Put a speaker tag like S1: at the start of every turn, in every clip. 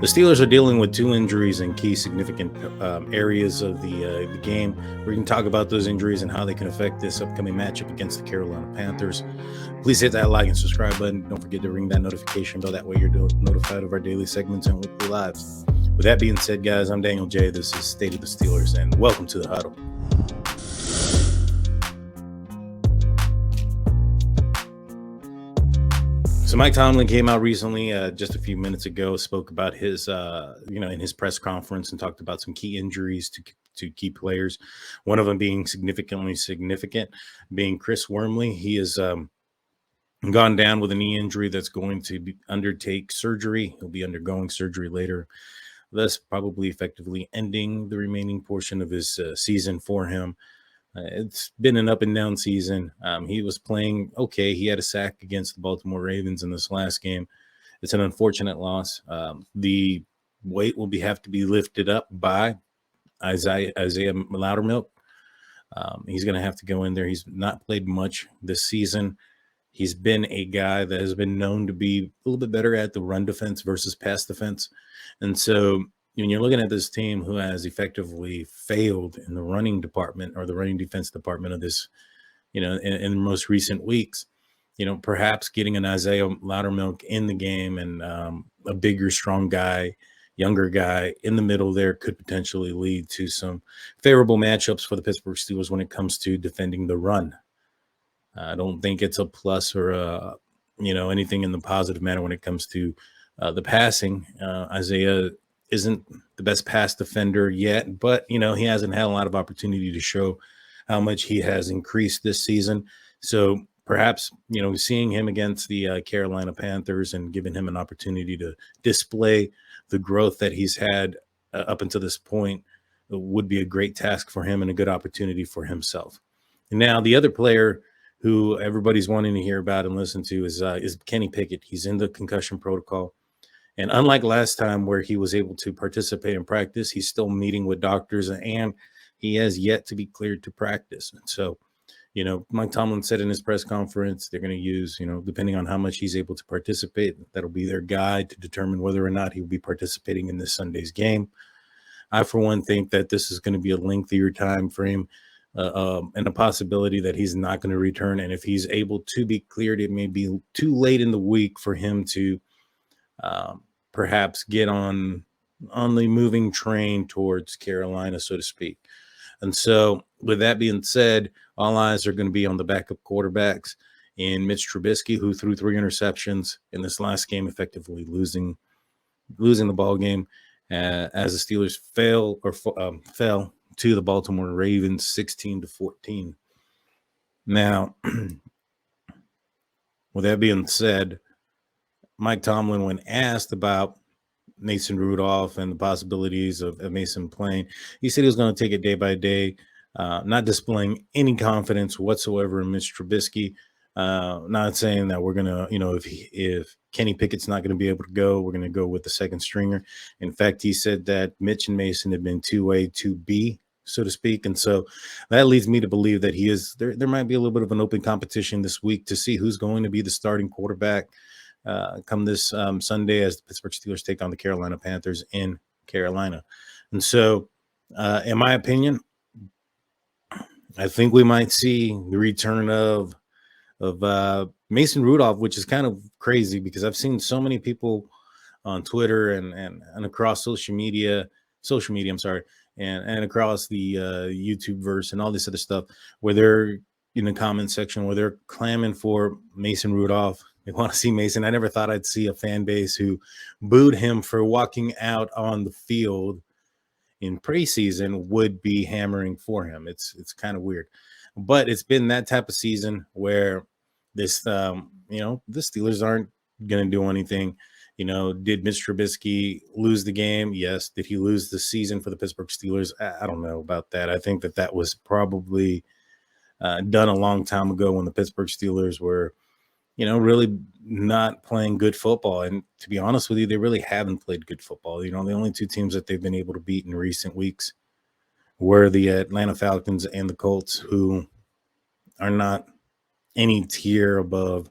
S1: The Steelers are dealing with two injuries in key significant areas of the game. We're going to talk about those injuries and how they can affect this upcoming matchup against the Carolina Panthers. Please hit that like and subscribe button. Don't forget to ring that notification bell. That way you're notified of our daily segments and weekly lives. With that being said, guys, I'm Daniel J. This is State of the Steelers, and welcome to the Huddle. So Mike Tomlin came out recently, just a few minutes ago, spoke about his, in his press conference and talked about some key injuries to key players. One of them being significant, being Chris Wormley. He has gone down with a knee injury that's going to undertake surgery. He'll be undergoing surgery later, thus probably effectively ending the remaining portion of his season for him. It's been an up and down season. He was playing okay. He had a sack against the Baltimore Ravens in this last game. It's an unfortunate loss. The weight will have to be lifted up by Isaiah Loudermilk. He's going to have to go in there. He's not played much this season. He's been a guy that has been known to be a little bit better at the run defense versus pass defense. And so when you're looking at this team who has effectively failed in the running department or the running defense department of this, in the most recent weeks, perhaps getting an Isaiah Loudermilk in the game and a bigger, strong guy, younger guy in the middle there could potentially lead to some favorable matchups for the Pittsburgh Steelers when it comes to defending the run. I don't think it's a plus or anything in the positive manner when it comes to the passing. Isaiah isn't the best pass defender yet, but, he hasn't had a lot of opportunity to show how much he has increased this season. So perhaps, seeing him against the Carolina Panthers and giving him an opportunity to display the growth that he's had up until this point would be a great task for him and a good opportunity for himself. And now the other player who everybody's wanting to hear about and listen to is Kenny Pickett. He's in the concussion protocol. And unlike last time where he was able to participate in practice, he's still meeting with doctors and he has yet to be cleared to practice. And so, Mike Tomlin said in his press conference, they're going to use, depending on how much he's able to participate, that'll be their guide to determine whether or not he'll be participating in this Sunday's game. I, for one, think that this is going to be a lengthier time frame and a possibility that he's not going to return. And if he's able to be cleared, it may be too late in the week for him to perhaps get on the moving train towards Carolina, so to speak. And so with that being said, all eyes are going to be on the backup quarterbacks in Mitch Trubisky, who threw 3 interceptions in this last game, effectively losing the ball game as the Steelers fell to the Baltimore Ravens 16-14. Now, with that being said, Mike Tomlin, when asked about Mason Rudolph and the possibilities of Mason playing, he said he was going to take it day by day, not displaying any confidence whatsoever in Mitch Trubisky. Not saying that we're going to, if Kenny Pickett's not going to be able to go, we're going to go with the second stringer. In fact, he said that Mitch and Mason have been 2A, 2B, so to speak. And so that leads me to believe that he is there might be a little bit of an open competition this week to see who's going to be the starting quarterback come this Sunday as the Pittsburgh Steelers take on the Carolina Panthers in Carolina. And so, in my opinion, I think we might see the return of Mason Rudolph, which is kind of crazy because I've seen so many people on Twitter and across social media, and across the YouTube verse and all this other stuff where they're in the comment section where they're clamoring for Mason Rudolph. They want to see Mason. I never thought I'd see a fan base who booed him for walking out on the field in preseason would be hammering for him. It's kind of weird, but it's been that type of season where this, the Steelers aren't going to do anything. Did Mitch Trubisky lose the game? Yes. Did he lose the season for the Pittsburgh Steelers? I don't know about that. I think that was probably done a long time ago when the Pittsburgh Steelers were, really not playing good football. And to be honest with you, they really haven't played good football. The only 2 teams that they've been able to beat in recent weeks were the Atlanta Falcons and the Colts, who are not any tier above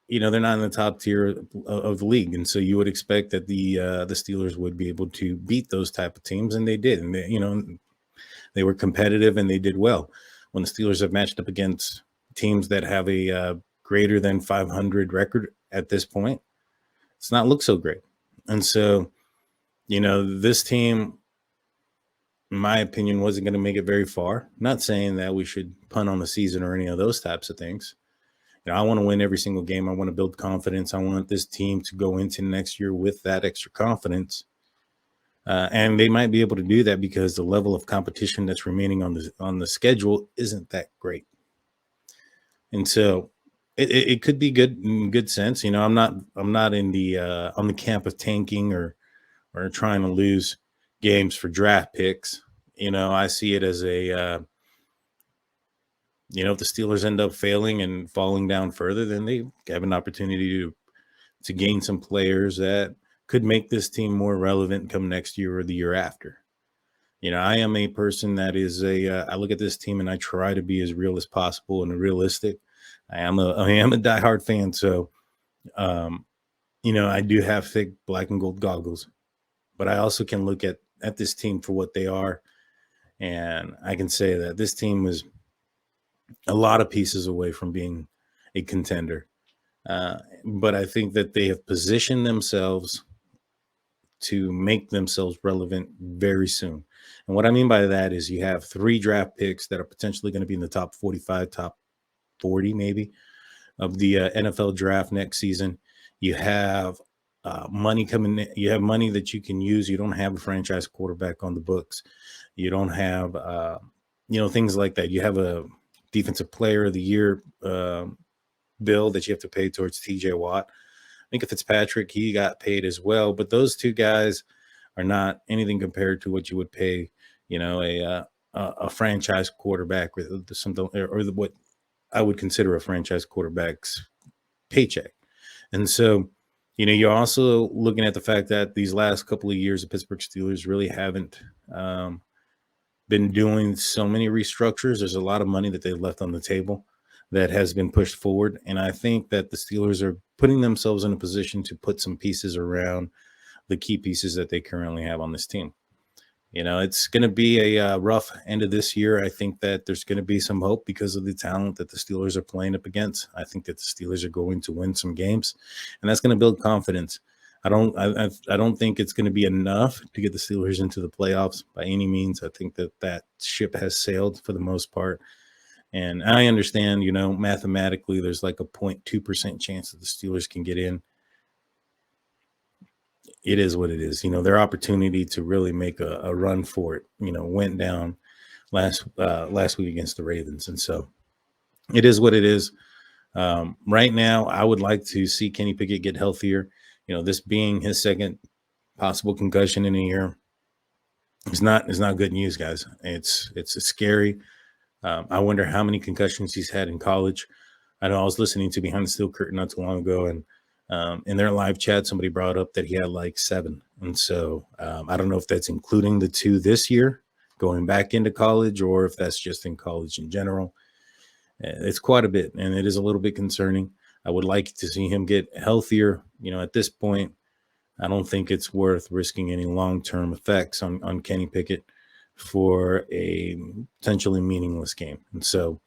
S1: they're not in the top tier of the league, and so you would expect that the Steelers would be able to beat those type of teams, and they did, and they were competitive and they did well. When the Steelers have matched up against teams that have a greater than 500 record at this point, it's not looked so great. And so, this team, in my opinion, wasn't going to make it very far. Not saying that we should punt on the season or any of those types of things. I want to win every single game. I want to build confidence. I want this team to go into next year with that extra confidence. And they might be able to do that because the level of competition that's remaining on the schedule isn't that great. And so it could be good in good sense. I'm not in the on the camp of tanking or trying to lose games for draft picks. I see it as a if the Steelers end up failing and falling down further, then they have an opportunity to gain some players that could make this team more relevant come next year or the year after. I am a person that is I look at this team and I try to be as real as possible and realistic. I am a diehard fan. So, I do have thick black and gold goggles, but I also can look at this team for what they are. And I can say that this team was a lot of pieces away from being a contender. But I think that they have positioned themselves to make themselves relevant very soon. And what I mean by that is you have 3 draft picks that are potentially going to be in the top 45, top 40 maybe of the NFL draft next season. You have money coming in. You have money that you can use. You don't have a franchise quarterback on the books. You don't have, things like that. You have a defensive player of the year bill that you have to pay towards TJ Watt. I think if Fitzpatrick, he got paid as well, but those 2 guys are not anything compared to what you would pay, a franchise quarterback with something or what I would consider a franchise quarterback's paycheck. And so, you're also looking at the fact that these last couple of years, the Pittsburgh Steelers really haven't been doing so many restructures. There's a lot of money that they left on the table that has been pushed forward. And I think that the Steelers are putting themselves in a position to put some pieces around the key pieces that they currently have on this team. It's going to be a rough end of this year. I think that there's going to be some hope because of the talent that the Steelers are playing up against. I think that the Steelers are going to win some games, and that's going to build confidence. I don't think it's going to be enough to get the Steelers into the playoffs by any means. I think that ship has sailed for the most part. And I understand, mathematically, there's like a 0.2% chance that the Steelers can get in. It is what it is. Their opportunity to really make a run for it, went down last week against the Ravens. And so it is what it is. Right now, I would like to see Kenny Pickett get healthier. This being his second possible concussion in a year is not good news, guys. It's scary. I wonder how many concussions he's had in college. I know I was listening to Behind the Steel Curtain not too long ago, and in their live chat, somebody brought up that he had like 7. And so I don't know if that's including the 2 this year going back into college or if that's just in college in general. It's quite a bit, and it is a little bit concerning. I would like to see him get healthier. At this point, I don't think it's worth risking any long-term effects on Kenny Pickett for a potentially meaningless game. And so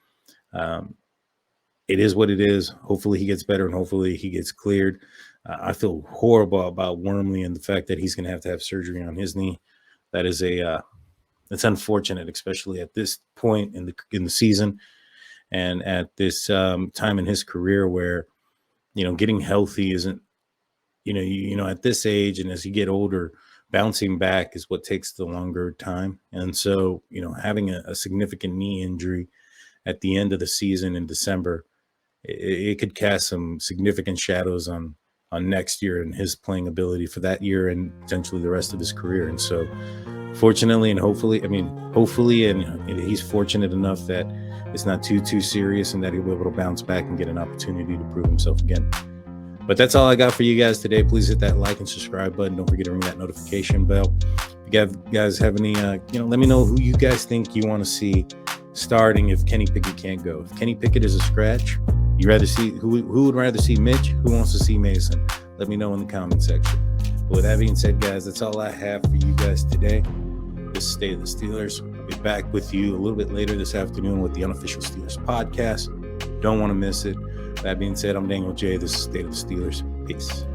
S1: it is what it is. Hopefully he gets better and hopefully he gets cleared. I feel horrible about Wormley and the fact that he's going to have surgery on his knee. That is it's unfortunate, especially at this point in the season and at this time in his career where, getting healthy isn't, at this age and as you get older, bouncing back is what takes the longer time. And so, having a significant knee injury at the end of the season in December, it could cast some significant shadows on next year and his playing ability for that year and potentially the rest of his career. And so fortunately and hopefully, and he's fortunate enough that it's not too serious and that he'll be able to bounce back and get an opportunity to prove himself again. But that's all I got for you guys today. Please hit that like and subscribe button. Don't forget to ring that notification bell. If you guys have any, let me know who you guys think you want to see starting if Kenny Pickett can't go. If Kenny Pickett is a scratch, You rather see who would rather see Mitch? Who wants to see Mason? Let me know in the comment section. But with that being said, guys, that's all I have for you guys today. This is State of the Steelers. I'll be back with you a little bit later this afternoon with the Unofficial Steelers podcast. Don't want to miss it. That being said, I'm Daniel J. This is State of the Steelers. Peace.